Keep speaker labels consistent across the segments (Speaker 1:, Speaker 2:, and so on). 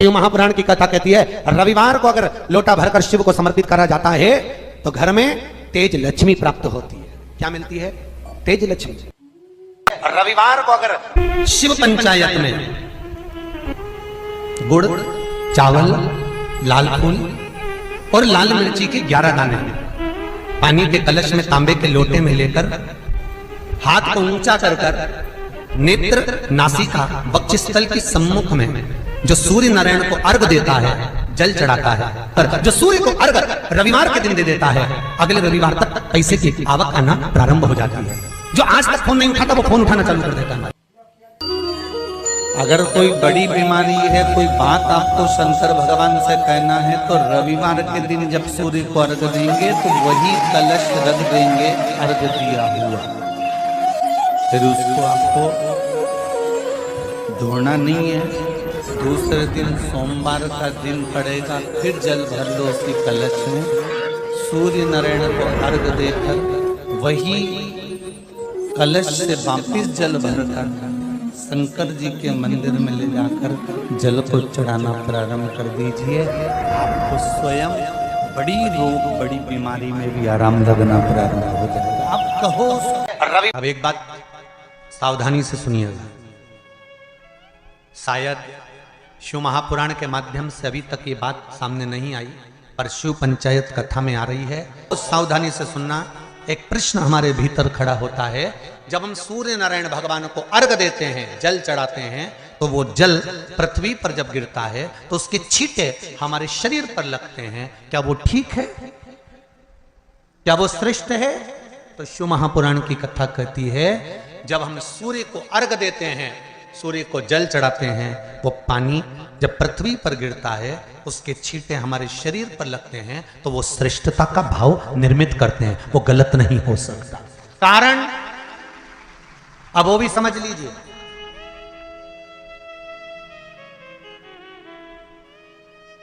Speaker 1: महापुराण की कथा कहती है रविवार को अगर लोटा भरकर शिव को समर्पित करा जाता है तो घर में तेज लक्ष्मी प्राप्त होती है। क्या मिलती है? तेज लक्ष्मी। रविवार को अगर शिव पंचायत में गुड़, चावल, लाल फूल और लाल मिर्ची के 11 दाने पानी के कलश में तांबे के लोटे में लेकर हाथ को ऊंचा कर नेत्र, नासिका, वक्षस्थल के सम्मुख में जो सूर्य नारायण को अर्घ देता है, जल चढ़ाता है, पर जो सूर्य को अर्घ रविवार के दिन दे देता है, अगले रविवार तक पैसे की आवक आना प्रारंभ हो जाती है। जो आज तक फोन नहीं उठाता वो फोन उठाना चालू कर देता है।
Speaker 2: अगर कोई बड़ी बीमारी है, कोई बात आपको शंकर भगवान से कहना है, तो रविवार के दिन जब सूर्य को अर्घ देंगे तो वही कलश रख देंगे अर्घ दिया हुआ, फिर उसको आपको धोना नहीं है। दूसरे दिन सोमवार का दिन पड़ेगा, फिर जल भर लो उसी कलश में, सूर्य नारायण को अर्घ देकर वही कलश से वापिस जल भरकर शंकर जी के मंदिर में ले जाकर जल को चढ़ाना प्रारंभ कर दीजिए। आपको स्वयं बड़ी रोग, बड़ी बीमारी में भी आराम लगना प्रारंभ हो जाएगा। आप कहो।
Speaker 1: अब एक बात सावधानी से सुनिएगा, शायद शिव महापुराण के माध्यम से अभी तक ये बात सामने नहीं आई, पर शिव पंचायत कथा में आ रही है। तो सावधानी से सुनना। एक प्रश्न हमारे भीतर खड़ा होता है, जब हम सूर्य नारायण भगवान को अर्घ देते हैं, जल चढ़ाते हैं, तो वो जल पृथ्वी पर जब गिरता है तो उसके छींटे हमारे शरीर पर लगते हैं। क्या वो ठीक है? क्या वो श्रेष्ठ है? तो शिव महापुराण की कथा कहती है, जब हम सूर्य को अर्घ देते हैं, सूर्य को जल चढ़ाते हैं, वो पानी जब पृथ्वी पर गिरता है, उसके छींटे हमारे शरीर पर लगते हैं, तो वो श्रेष्ठता का भाव निर्मित करते हैं। वो गलत नहीं हो सकता। कारण अब वो भी समझ लीजिए।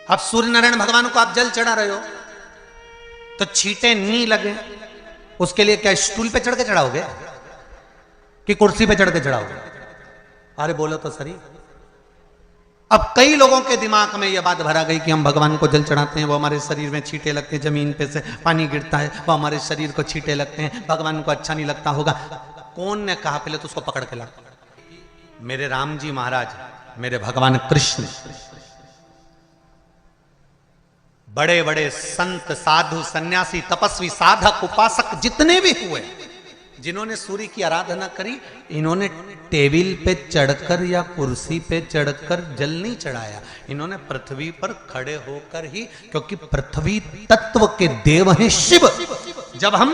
Speaker 1: अब सूर्य नारायण भगवान को आप जल चढ़ा रहे हो तो छींटे नहीं लगे, उसके लिए क्या स्टूल पे चढ़ के चढ़ाओगे कि कुर्सी पे चढ़ के चढ़ाओगे? अरे बोलो तो सही। अब कई लोगों के दिमाग में यह बात भरा गई कि हम भगवान को जल चढ़ाते हैं, वो हमारे शरीर में छींटे लगते हैं, जमीन पे से पानी गिरता है, वो हमारे शरीर को छींटे लगते हैं, भगवान को अच्छा नहीं लगता होगा। कौन ने कहा? पहले तो उसको पकड़ के ला। मेरे राम जी महाराज, मेरे भगवान कृष्ण, बड़े बड़े संत, साधु, सन्यासी, तपस्वी, साधक, उपासक जितने भी हुए, जिन्होंने सूर्य की आराधना करी, इन्होंने टेबल पे चढ़कर या कुर्सी पे चढ़कर जल नहीं चढ़ाया। इन्होंने पृथ्वी पर खड़े होकर ही, क्योंकि पृथ्वी तत्व के देव हैं शिव। जब हम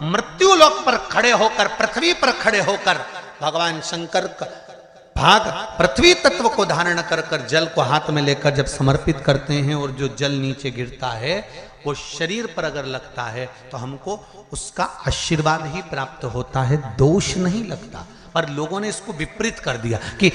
Speaker 1: मृत्यु लोक पर खड़े होकर, पृथ्वी पर खड़े होकर भगवान शंकर का भाग पृथ्वी तत्व को धारण कर कर जल को हाथ में लेकर जब समर्पित करते हैं, और जो जल नीचे गिरता है वो शरीर पर अगर लगता है तो हमको उसका आशीर्वाद ही प्राप्त होता है, दोष नहीं लगता। पर लोगों ने इसको विपरीत कर दिया। कि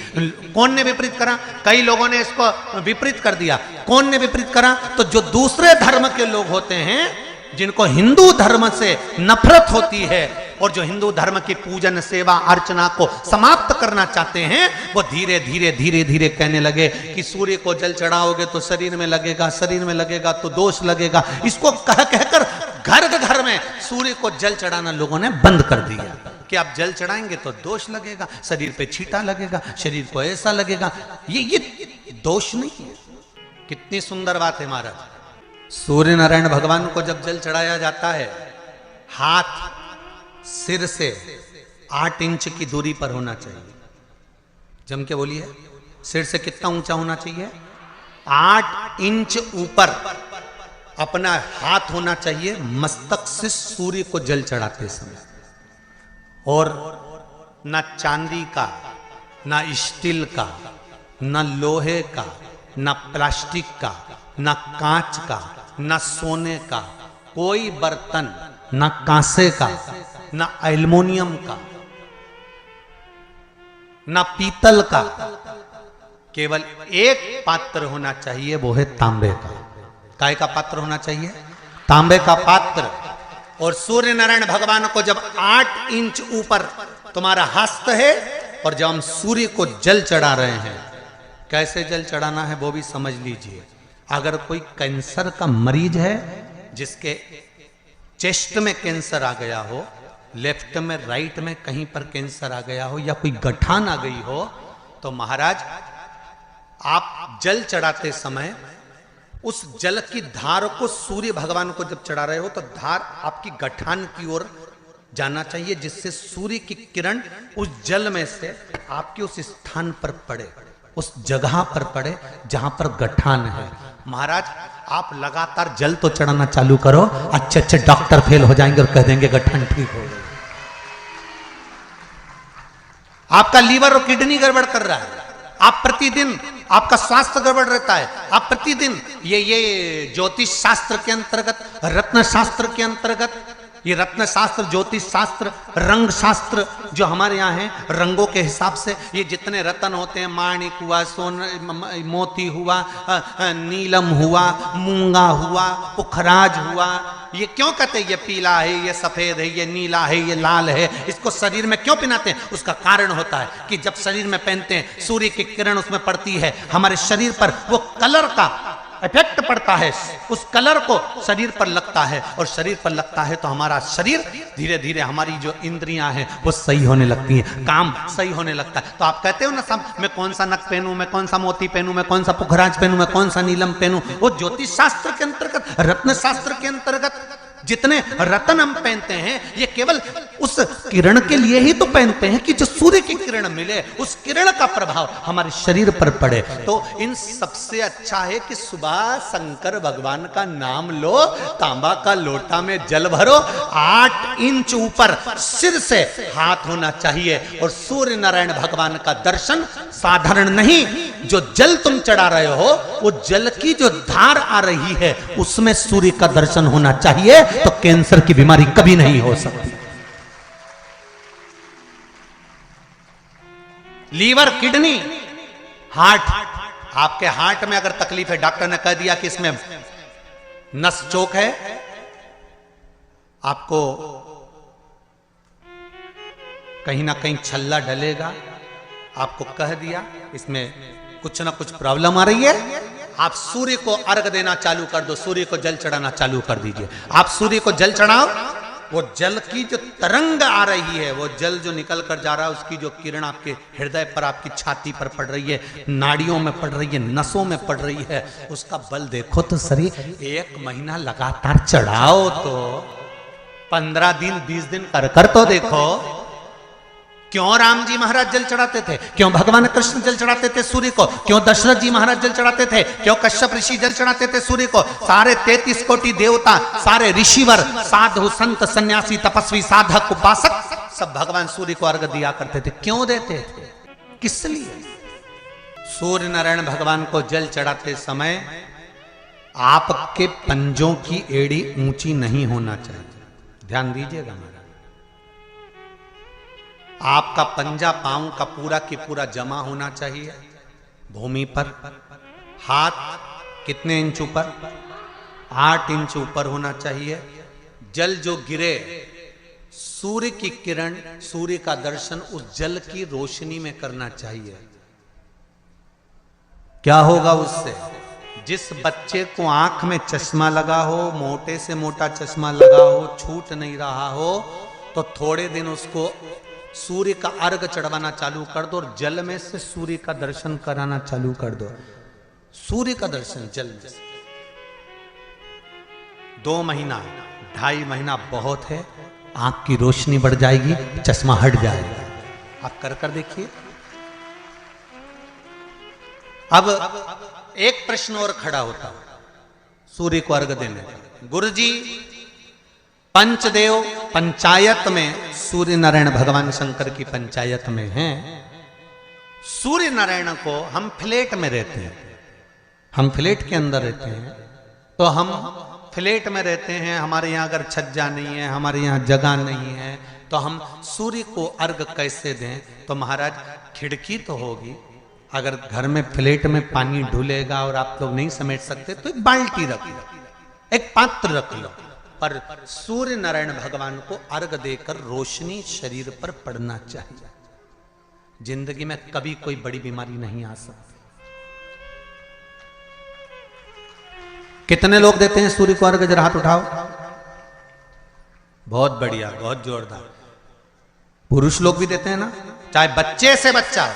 Speaker 1: कौन ने विपरीत करा? कई लोगों ने इसको विपरीत कर दिया। कौन ने विपरीत करा? तो जो दूसरे धर्म के लोग होते हैं, जिनको हिंदू धर्म से नफरत होती है और जो हिंदू धर्म की पूजन, सेवा, अर्चना को समाप्त करना चाहते हैं, वो धीरे धीरे धीरे धीरे कहने लगे कि सूर्य को जल चढ़ाओगे तो शरीर में लगेगा, शरीर में लगेगा तो दोष लगेगा। इसको कह कहकर घर घर में सूर्य को जल चढ़ाना लोगों ने बंद कर दिया कि आप जल चढ़ाएंगे तो दोष लगेगा, शरीर पे छींटा लगेगा, शरीर को ऐसा लगेगा। ये दोष नहीं है। कितनी सुंदर बात है महाराज। सूर्य नारायण भगवान को जब जल चढ़ाया जाता है, हाथ सिर से 8 इंच की दूरी पर होना चाहिए। जम के बोलिए, सिर से कितना ऊंचा होना चाहिए? 8 इंच ऊपर अपना हाथ होना चाहिए मस्तक से सूर्य को जल चढ़ाते समय। और ना चांदी का, ना स्टील का, ना लोहे का, ना प्लास्टिक का, ना कांच का, ना सोने का कोई बर्तन, ना कांसे का, ना एल्युमिनियम का, ना पीतल का, केवल एक पात्र होना चाहिए, वो है तांबे का। काय का पात्र होना चाहिए? तांबे का पात्र। और सूर्य नारायण भगवान को जब 8 इंच ऊपर तुम्हारा हस्त है, और जब हम सूर्य को जल चढ़ा रहे हैं कैसे जल चढ़ाना है वो भी समझ लीजिए। अगर कोई कैंसर का मरीज है, जिसके चेस्ट में कैंसर आ गया हो, लेफ्ट में राइट में कहीं पर कैंसर आ गया हो, या कोई गठान आ गई हो, तो महाराज आप जल चढ़ाते समय उस जल की धार को सूर्य भगवान को जब चढ़ा रहे हो तो धार आपकी गठान की ओर जाना चाहिए, जिससे सूर्य की किरण उस जल में से आपके उस स्थान पर पड़े, उस जगह पर पड़े जहां पर गठान है। महाराज आप लगातार जल तो चढ़ाना चालू करो, अच्छे अच्छे डॉक्टर फेल हो जाएंगे और कह देंगे गठान ठीक हो गई। आपका लीवर और किडनी गड़बड़ कर रहा है, आप प्रतिदिन आपका स्वास्थ्य गड़बड़ रहता है, आप प्रतिदिन ये ज्योतिष शास्त्र के अंतर्गत, रत्न शास्त्र के अंतर्गत, ये रत्न शास्त्र, ज्योतिष शास्त्र, रंग शास्त्र जो हमारे यहाँ है, रंगों के हिसाब से ये जितने रत्न होते हैं, माणिक हुआ, मोती हुआ, नीलम हुआ, मूंगा हुआ, पुखराज हुआ, ये क्यों कहते हैं ये पीला है, ये सफेद है, ये नीला है, ये लाल है, इसको शरीर में क्यों पहनाते हैं? उसका कारण होता है कि जब शरीर में पहनते हैं सूर्य की किरण उसमें पड़ती है, हमारे शरीर पर वो कलर का इफेक्ट पड़ता है, उस कलर को शरीर पर लगता है, और शरीर पर लगता है तो हमारा शरीर धीरे धीरे, हमारी जो इंद्रियां हैं वो सही होने लगती हैं, काम सही होने लगता है। तो आप कहते हो ना सब, मैं कौन सा नक पहनूं, मैं कौन सा मोती पहनूं, मैं कौन सा पुखराज पहनूं, मैं कौन सा नीलम पहनूं, वो ज्योतिष शास्त्र के अंतर्गत, रत्न शास्त्र के अंतर्गत जितने रत्न हम पहनते हैं ये केवल उस किरण के लिए ही तो पहनते हैं कि जो सूर्य की किरण मिले, उस किरण का प्रभाव हमारे शरीर पर पड़े। तो इन सबसे अच्छा है कि सुबह शंकर भगवान का नाम लो, तांबा का लोटा में जल भरो, 8 इंच ऊपर सिर से हाथ होना चाहिए, और सूर्य नारायण भगवान का दर्शन साधारण नहीं, जो जल तुम चढ़ा रहे हो वो जल की जो धार आ रही है उसमें सूर्य का दर्शन होना चाहिए, तो कैंसर की बीमारी कभी नहीं हो सकती। लीवर, किडनी, हार्ट, आपके हार्ट में अगर तकलीफ है, डॉक्टर ने कह दिया कि इसमें नस चोक है, आपको कहीं ना कहीं छल्ला डलेगा, आपको कह दिया इसमें कुछ ना कुछ प्रॉब्लम आ रही है, आप सूर्य को अर्घ देना चालू कर दो, सूर्य को जल चढ़ाना चालू कर दीजिए। आप सूर्य को जल चढ़ाओ, वो जल की जो तरंग आ रही है, वो जल जो निकल कर जा रहा है, उसकी जो किरण आपके हृदय पर, आपकी छाती पर पड़ रही है, नाड़ियों में पड़ रही है, नसों में पड़ रही है, उसका बल देखो तो सही। 1 महीना लगातार चढ़ाओ तो 15 दिन 20 दिन कर तो देखो। क्यों राम जी महाराज जल चढ़ाते थे, क्यों भगवान कृष्ण जल चढ़ाते थे सूर्य को, क्यों दशरथ जी महाराज जल चढ़ाते थे, क्यों कश्यप ऋषि जल चढ़ाते थे सूर्य को, सारे 33 कोटि देवता, सारे ऋषिवर, साधु संत सन्यासी तपस्वी साधक उपासक सब भगवान सूर्य को अर्घ दिया करते थे। क्यों देते थे, किस लिए? सूर्य नारायण भगवान को जल चढ़ाते समय आपके पंजों की एड़ी ऊंची नहीं होना चाहिए, ध्यान दीजिएगा महाराज। आपका पंजा पांव का पूरा की पूरा जमा होना चाहिए भूमि पर। हाथ कितने इंच ऊपर? 8 इंच ऊपर होना चाहिए। जल जो गिरे, सूर्य की किरण, सूर्य का दर्शन उस जल की रोशनी में करना चाहिए। क्या होगा उससे? जिस बच्चे को आंख में चश्मा लगा हो, मोटे से मोटा चश्मा लगा हो, छूट नहीं रहा हो, तो थोड़े दिन उसको सूर्य का अर्घ चढ़वाना चालू कर दो और जल में से सूर्य का दर्शन कराना चालू कर दो। सूर्य का दर्शन जल में से 2 महीना 2.5 महीना बहुत है, आंख की रोशनी बढ़ जाएगी, चश्मा हट जाएगा। आप कर देखिए। अब एक प्रश्न और खड़ा होता है सूर्य को अर्घ देने का। गुरुजी, पंचदेव पंचायत में सूर्य नारायण भगवान शंकर की पंचायत में हैं। सूर्य नारायण को हम फ्लैट में रहते हैं, हम फ्लैट के अंदर रहते हैं, तो हम फ्लैट में रहते हैं, हमारे यहाँ अगर छज्जा नहीं है, हमारे यहाँ जगह नहीं है, तो हम सूर्य को अर्घ कैसे दें? तो महाराज खिड़की तो होगी, अगर घर में फ्लैट में पानी ढुलेगा और आप लोग नहीं समेट सकते तो एक बाल्टी रख लो, एक पात्र रख लो, पर सूर्य नारायण भगवान को अर्घ देकर रोशनी शरीर पर पड़ना चाहिए। जिंदगी में कभी कोई बड़ी बीमारी नहीं आ सकती। कितने लोग देते हैं सूर्य को अर्घ? जरा हाथ उठाओ। बहुत बढ़िया, बहुत जोरदार। पुरुष लोग भी देते हैं ना, चाहे बच्चे से बच्चा,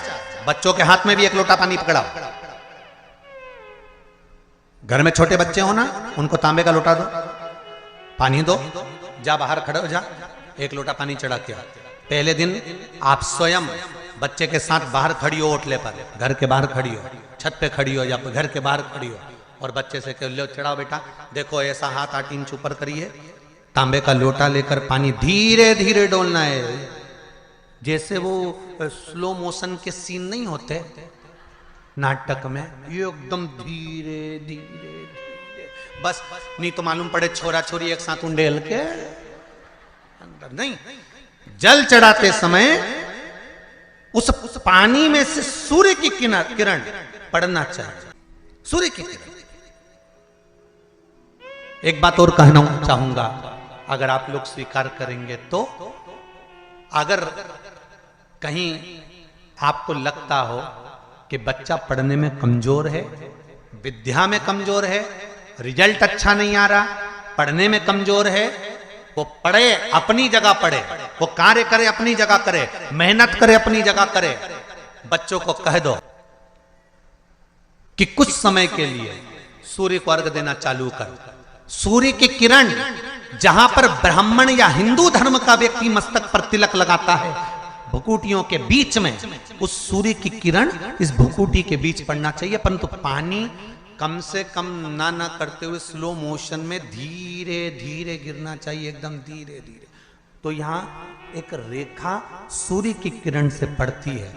Speaker 1: बच्चों के हाथ में भी एक लोटा पानी पकड़ाओ। घर में छोटे बच्चे हो ना, उनको तांबे का लोटा दो, पानी दो, जा बाहर खड़े हो जा, एक लोटा पानी चढ़ा के आ। पहले दिन आप स्वयं बच्चे के साथ बाहर खड़ी हो, ओटले पर, घर के बाहर खड़ी हो, छत पे खड़ी हो या घर के बाहर खड़ी हो, और बच्चे से कह लो चढ़ाओ बेटा, देखो ऐसा हाथ 8 इंच ऊपर करिए, तांबे का लोटा लेकर पानी धीरे धीरे डोलना है। जैसे वो स्लो मोशन के सीन नहीं होते नाटक में, ये एकदम धीरे धीरे धीरे, बस नहीं तो मालूम पड़े छोरा छोरी एक साथ उंडेल के अंदर। नहीं, जल चढ़ाते समय उस पानी में से सूर्य की किरण पड़ना चाहिए, सूर्य की किरण। एक बात और कहना चाहूंगा, अगर आप लोग स्वीकार करेंगे तो, अगर कहीं आपको लगता हो कि बच्चा पढ़ने में कमजोर है, विद्या में कमजोर है, रिजल्ट अच्छा नहीं आ रहा, पढ़ने में कमजोर है, वो पढ़े, अपनी जगह पढ़े, वो कार्य करे, अपनी जगह करे, मेहनत करे, अपनी जगह करे। बच्चों को कह दो कि कुछ समय के लिए सूर्य को अर्घ देना चालू कर। सूर्य की किरण जहां पर ब्राह्मण या हिंदू धर्म का व्यक्ति मस्तक पर तिलक लगाता है, भुकुटियों के बीच में उस सूर्य की किरण इस भुकुटी के बीच पड़ना चाहिए, परंतु पानी कम से कम ना करते हुए स्लो मोशन में धीरे धीरे गिरना चाहिए, एकदम धीरे धीरे। तो यहां एक रेखा सूर्य की किरण से पड़ती है।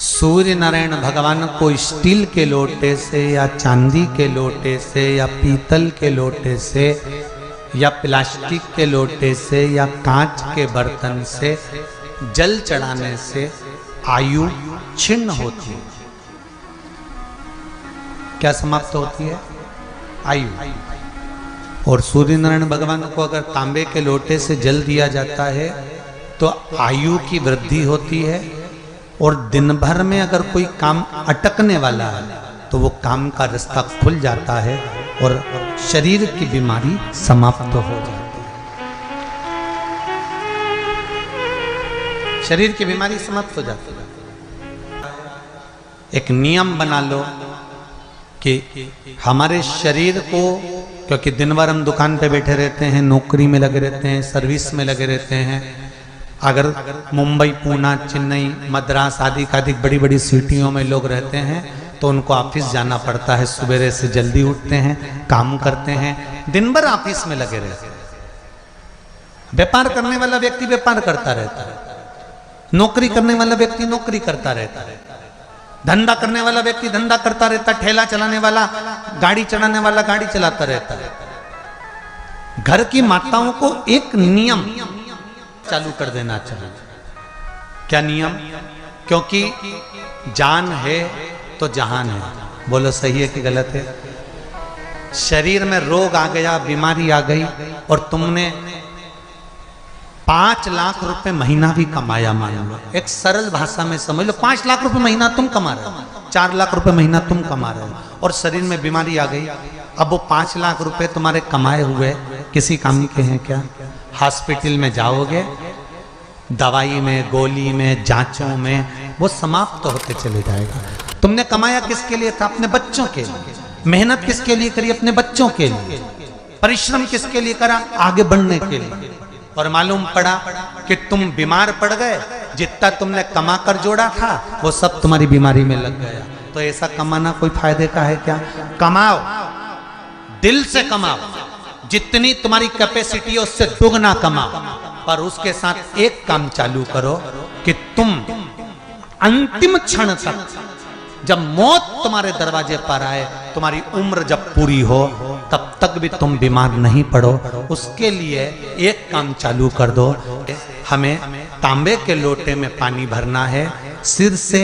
Speaker 1: सूर्य नारायण भगवान को स्टील के लोटे से या चांदी के लोटे से या पीतल के लोटे से या प्लास्टिक के लोटे से या कांच के बर्तन से जल चढ़ाने से आयु छिन्न होती है। क्या समाप्त होती है? आयु। और सूर्य नारायण भगवान को अगर तांबे के लोटे से जल दिया जाता है तो आयु की वृद्धि होती है, और दिन भर में अगर कोई काम अटकने वाला है तो वो काम का रास्ता खुल जाता है और शरीर की बीमारी समाप्त हो जाती है। शरीर की बीमारी समाप्त हो जाती है। एक नियम बना लो कि हमारे शरीर को, क्योंकि दिन भर हम दुकान पे बैठे रहते हैं, नौकरी में लगे रहते हैं, सर्विस में लगे रहते हैं, अगर मुंबई, पूना, चेन्नई, मद्रास आदि अधिक बड़ी बड़ी सिटियों में लोग रहते हैं तो उनको ऑफिस जाना पड़ता है, सवेरे से जल्दी उठते हैं, काम करते हैं, दिन भर ऑफिस में लगे रहते हैं। व्यापार करने वाला व्यक्ति व्यापार करता रहता है, नौकरी करने वाला व्यक्ति नौकरी करता रहता है, धंधा करने वाला व्यक्ति धंधा करता रहता है, ठेला चलाने वाला, गाड़ी चलाने वाला गाड़ी चलाता रहता है। घर की माताओं को एक नियम चालू कर देना चाहिए। क्या नियम? क्योंकि जान है तो जहान है। बोलो सही है कि गलत है? शरीर में रोग आ गया, बीमारी आ गई, और तुमने 5 लाख रुपए महीना भी कमाया, मान लो, एक सरल भाषा में समझ लो, 5 लाख रुपए महीना तुम कमा रहे हो, 4 लाख रुपए महीना तुम कमा रहे हो, और शरीर में बीमारी आ गई। अब वो 5 लाख रुपए तुम्हारे कमाए हुए किसी काम के हैं क्या? हॉस्पिटल में जाओगे, दवाई में, गोली में, जांचों में वो समाप्त होते चले जाएगा। तुमने कमाया किसके लिए था? अपने बच्चों के लिए। मेहनत किसके लिए करी? अपने बच्चों के लिए। परिश्रम किसके लिए करा? आगे बढ़ने के लिए। और मालूम पड़ा कि तुम बीमार पड़ गए, जितना तुमने कमा कर जोड़ा था वो सब तुम्हारी बीमारी में लग गया। तो ऐसा कमाना कोई फायदे का है क्या? कमाओ, दिल से कमाओ, जितनी तुम्हारी कैपेसिटी है उससे दुगना कमाओ, पर उसके साथ एक काम चालू करो कि तुम अंतिम क्षण तक, जब मौत तुम्हारे दरवाजे पर आए, तुम्हारी उम्र जब पूरी हो, तब तक भी तुम बीमार नहीं पड़ो। उसके लिए एक काम चालू कर दो, हमें तांबे के लोटे में पानी भरना है सिर से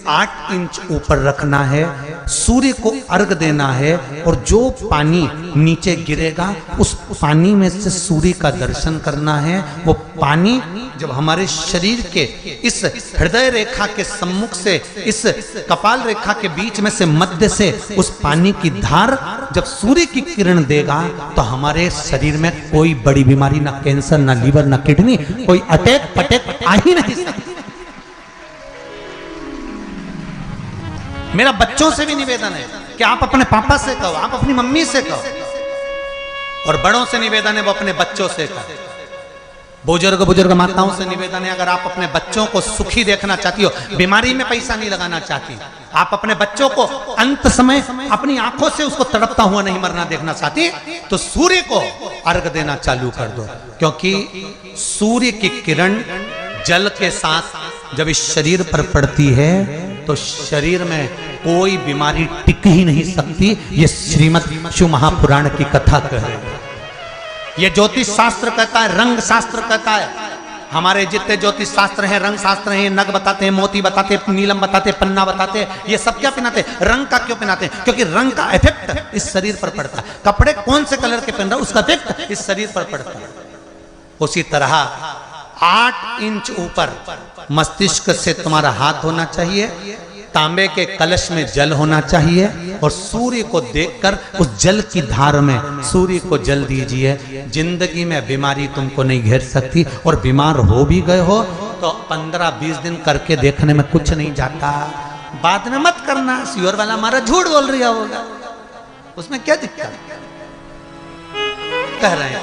Speaker 1: 8 इंच ऊपर रखना है, सूर्य को अर्घ देना है, और जो पानी नीचे गिरेगा उस पानी में से सूर्य का दर्शन करना है। वो पानी जब हमारे शरीर के इस हृदय रेखा के सम्मुख से, इस कपाल रेखा के बीच में से, मध्य से उस पानी की धार जब सूर्य की किरण देगा तो हमारे शरीर में कोई बड़ी बीमारी, ना कैंसर, ना लीवर, ना किडनी, कोई अटैक पटैक आ ही नहीं सकती। मेरा बच्चों से भी निवेदन है कि आप अपने पापा से कहो, आप अपनी मम्मी से कहो, और बड़ों से निवेदन है वो अपने बच्चों से कहो। बुजुर्ग माताओं से निवेदन है, अगर आप अपने बच्चों को सुखी देखना चाहती हो, बीमारी में पैसा नहीं लगाना चाहती, आप अपने बच्चों को अंत समय अपनी आंखों से उसको तड़पता हुआ नहीं मरना देखना चाहती, तो सूर्य को अर्घ देना चालू कर दो। क्योंकि सूर्य की किरण जल के साथ जब इस शरीर पर पड़ती है तो शरीर में कोई बीमारी टिक ही नहीं सकती। ये श्रीमद् शिव महापुराण की कथा कह रही है। ये ज्योतिष शास्त्र कहता है, रंग शास्त्र कहता है। हमारे जितने ज्योतिष शास्त्र हैं, रंग शास्त्र हैं, नग बताते हैं, मोती बताते हैं, नीलम बताते हैं, पन्ना बताते हैं, ये सब क्या पहनाते हैं? रंग का क्यों पहनाते हैं? क्योंकि रंग का इफेक्ट इस शरीर पर पड़ता है। कपड़े कौन से कलर के पहन रहा है उसका इफेक्ट इस शरीर पर पड़ता है। उसी तरह 8 इंच ऊपर मस्तिष्क से तुम्हारा हाथ होना चाहिए, तांबे के कलश में जल होना चाहिए, और सूर्य को देखकर उस जल की धार में सूर्य को जल दीजिए। जिंदगी में बीमारी तुमको नहीं घेर सकती, और बीमार हो भी गए हो तो 15-20 दिन करके देखने में कुछ नहीं जाता। बाद में मत करना, श्योर वाला हमारा झूठ बोल रहा होगा, उसमें क्या दिक्कत कह रहे हैं?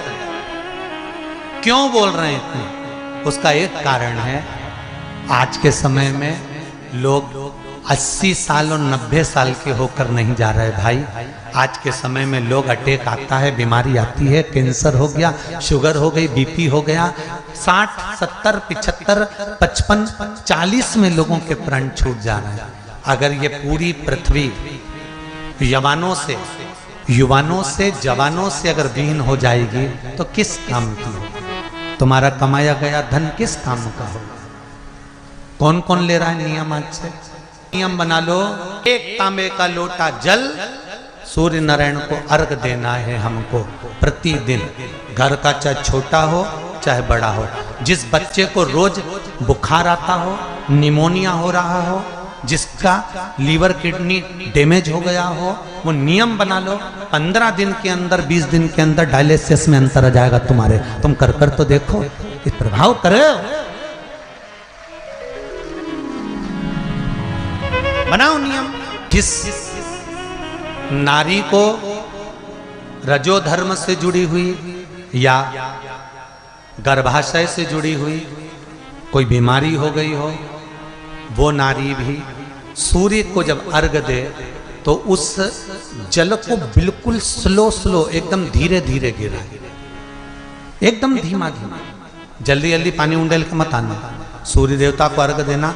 Speaker 1: क्यों बोल रहे हैं इतने? उसका एक कारण है, आज के समय में लोग 80 साल और 90 साल के होकर नहीं जा रहे भाई। आज के समय में लोग अटैक आता है, बीमारी आती है, कैंसर हो गया, शुगर हो गई, बीपी हो गया, 60, 70, 75, 55, 40 में लोगों के प्राण छूट जा रहे हैं। अगर ये पूरी पृथ्वी युवानों से जवानों से अगर विहीन हो जाएगी तो किस काम की हो? तुम्हारा कमाया गया धन किस काम का हो? कौन कौन ले रहा है नियम? आज से नियम बना लो, एक तांबे का लोटा जल सूर्य नारायण को अर्घ देना है हमको प्रतिदिन। घर का चाहे छोटा हो चाहे बड़ा हो, जिस बच्चे को रोज बुखार आता हो, निमोनिया हो रहा हो, जिसका लीवर किडनी डैमेज हो गया हो, वो नियम बना लो, 15 दिन के अंदर, 20 दिन के अंदर डायलिसिस में अंतर आ जाएगा तुम्हारे। तुम कर तो देखो, इस प्रभाव करे। बनाओ नियम। जिस नारी को रजो धर्म से जुड़ी हुई या गर्भाशय से जुड़ी हुई कोई बीमारी हो गई हो, वो नारी भी सूर्य को जब अर्घ दे तो उस जल को बिल्कुल स्लो एकदम धीरे धीरे गिराए, एकदम धीमा धीमा, जल्दी जल्दी पानी उंडेल के मत आना। सूर्य देवता को अर्घ देना।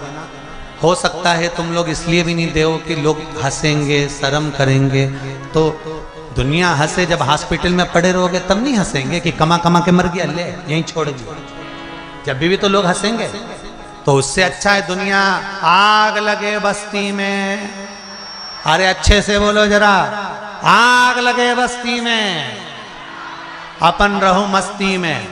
Speaker 1: हो सकता है तुम लोग इसलिए भी नहीं दो कि लोग हंसेंगे, शर्म करेंगे, तो दुनिया हंसे। जब हॉस्पिटल में पड़े रहोगे तब नहीं हंसेंगे कि कमा कमा के मर गया, ले यहीं छोड़ दिया। जब भी तो लोग हंसेंगे। तो उससे अच्छा है दुनिया आग लगे बस्ती में। अरे अच्छे से बोलो जरा, आग लगे बस्ती में, अपन रहो मस्ती में।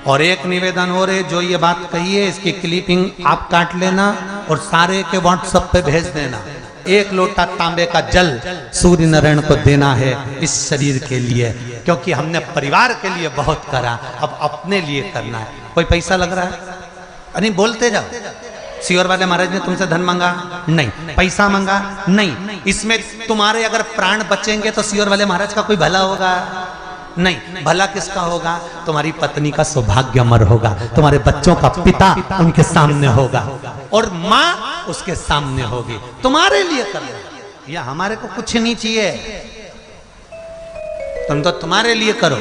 Speaker 1: और एक निवेदन हो रहे, जो ये बात कही है इसकी क्लिपिंग आप काट लेना और सारे के व्हाट्सएप पे भेज देना। 1 लोटा तांबे का जल सूर्य नारायण को देना है इस शरीर के लिए, क्योंकि हमने परिवार के लिए बहुत करा, अब अपने लिए करना है। कोई पैसा लग रहा है? अरे बोलते जाओ। सियोर वाले महाराज ने तुमसे धन मांगा? नहीं। पैसा मांगा? नहीं। इसमें तुम्हारे अगर प्राण बचेंगे तो सियोर वाले महाराज का कोई भला होगा? नहीं। भला किसका होगा? तुम्हारी पत्नी का सौभाग्य अमर होगा, तुम्हारे बच्चों का पिता उनके सामने होगा, और माँ उसके सामने होगी। तुम्हारे लिए कर लो, या हमारे को कुछ नहीं चाहिए, तुम तो तुम्हारे लिए करो।